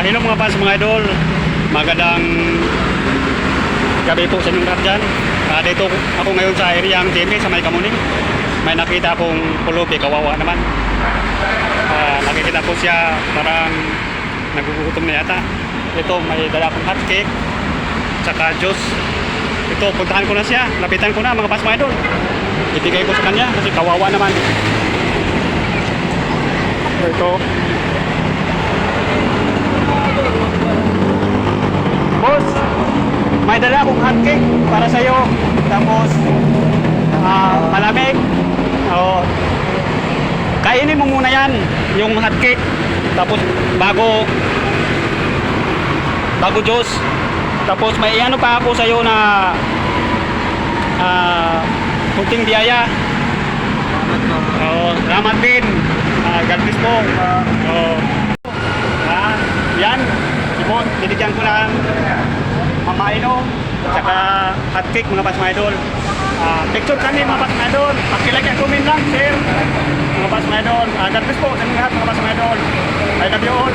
Hello mga fans, mga idol. Magandang gabi po sa inyong lahat dyan. Dito ako ngayon sa area ng TV sa May Kamuning. May nakita akong pulubi, kawawa naman. Nakikita ko siya parang nagugutom na yata. Ito may dala akong hot cake tsaka juice. Ito puntahan ko na siya, lapitan ko na mga fans, mga idol. Ibigay ko sa kanya kasi kawawa naman. Ito. Boss, may dala akong hotcake para sa'yo. Tapos, malamig. Kainin mo muna yan, yung hotcake. Tapos, bago juice. Tapos, may ano pa ako sa'yo na kunting biyaya. Salamat din. God bless po. Yan. Sipon, binigyan ko ng mamaino saka hotcake mga pas mga idol. Picture kami mga pas mga idol. Pakilike and comment lang, share mga pas mga idol. God bless po sa inyo lahat mga pas mga idol. I love you all.